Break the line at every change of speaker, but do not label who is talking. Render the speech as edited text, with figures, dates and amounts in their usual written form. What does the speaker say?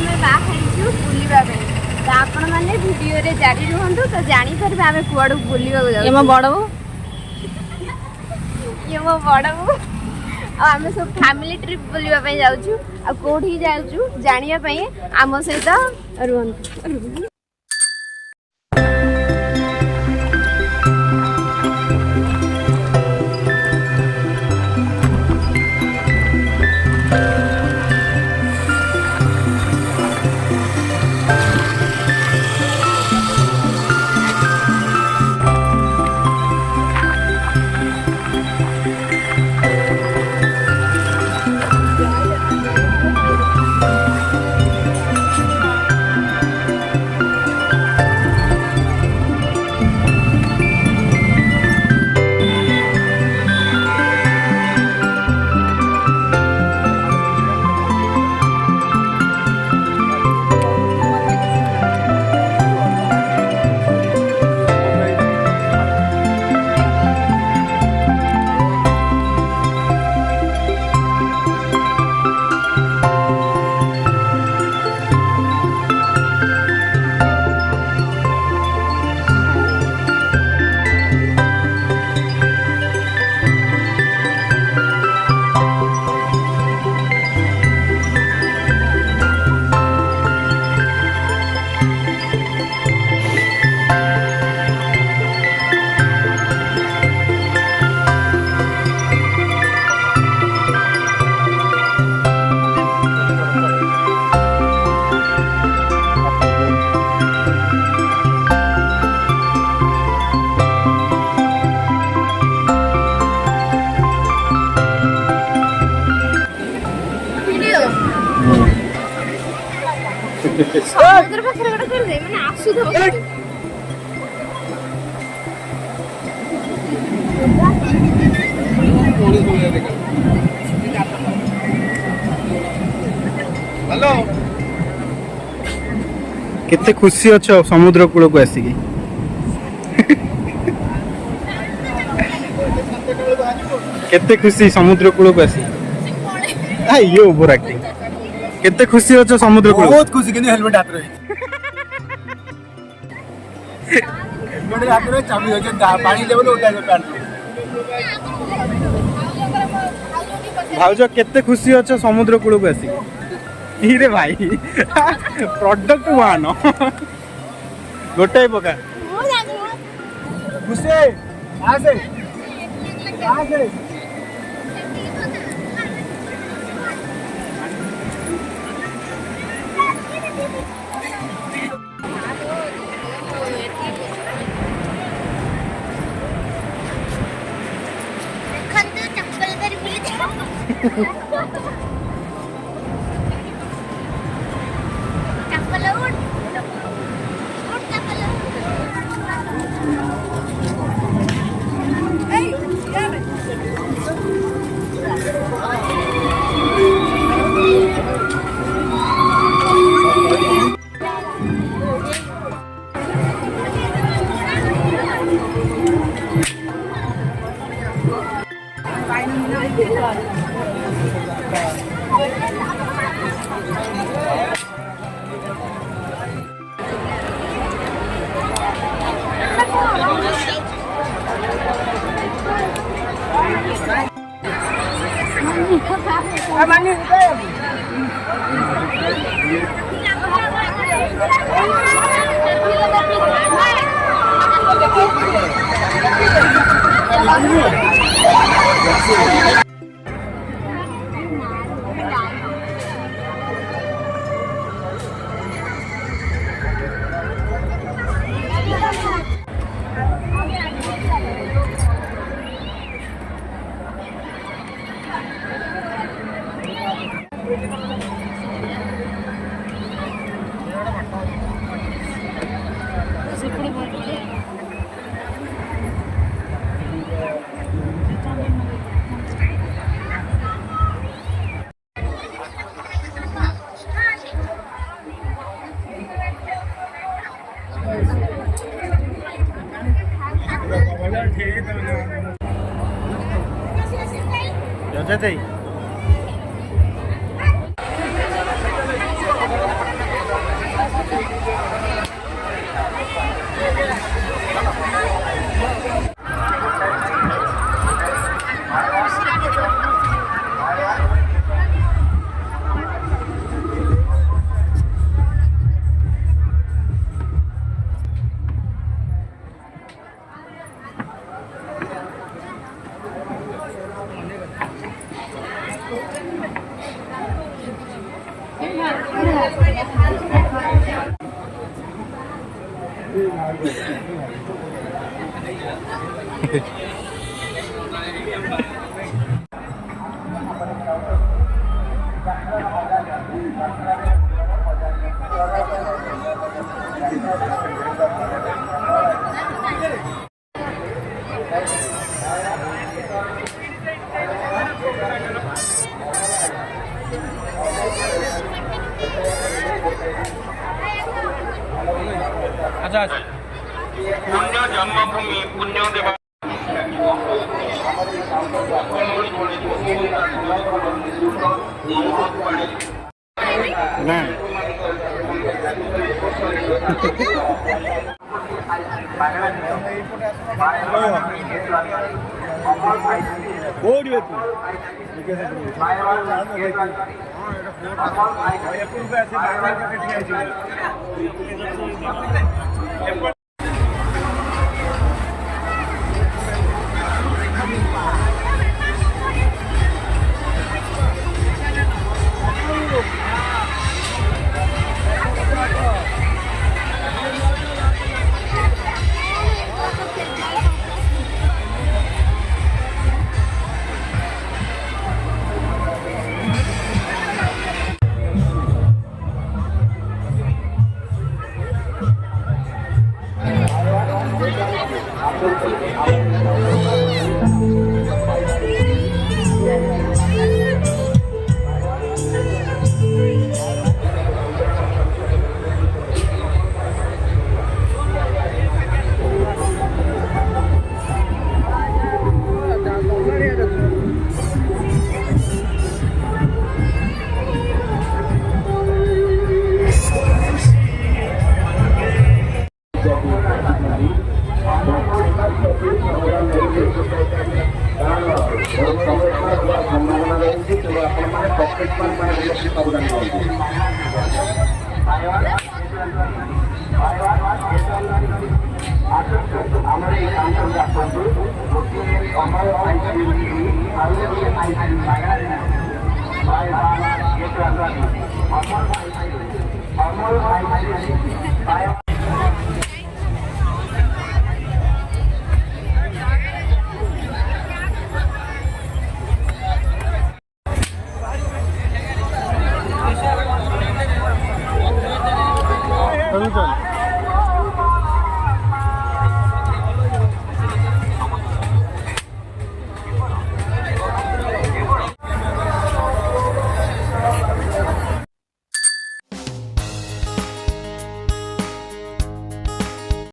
आमे बाहरिछु बुलिबा पे तो आपण माने वीडियो रे जारी रहंतु तो जानि परबे आमे कुआडू बुलिबा जाउ
एमा बड़बो
ये मो बड़बो आमे सब फैमिली ट्रिप बुलिबा पे जाउछु आ कोठी जाउछु जानिया पे आम सहित रहंतु समुद्र पाखरे गोटे कर दे माने आसु दो
हेलो केते खुशी अच्छो समुद्र कूल को आसिकी केते खुशी समुद्र कूल को आसी ये ओवर एक्टिंग केते खुशी अच्छो समुद्र कूल
बहुत खुशी के हेलमेट हाथ रहे हेलमेट हाथ रहे चाबी हो पानी लेवल उठा पैंट
भाउज केते खुशी अच्छो समुद्र कूल को आसी रे भाई प्रोडक्ट वन गोटे पका
खुशी आसे आसे
여자들 अच्छा
पुण्य जन्मभूमि पुण्य देवा
ना कोड़ी तू चल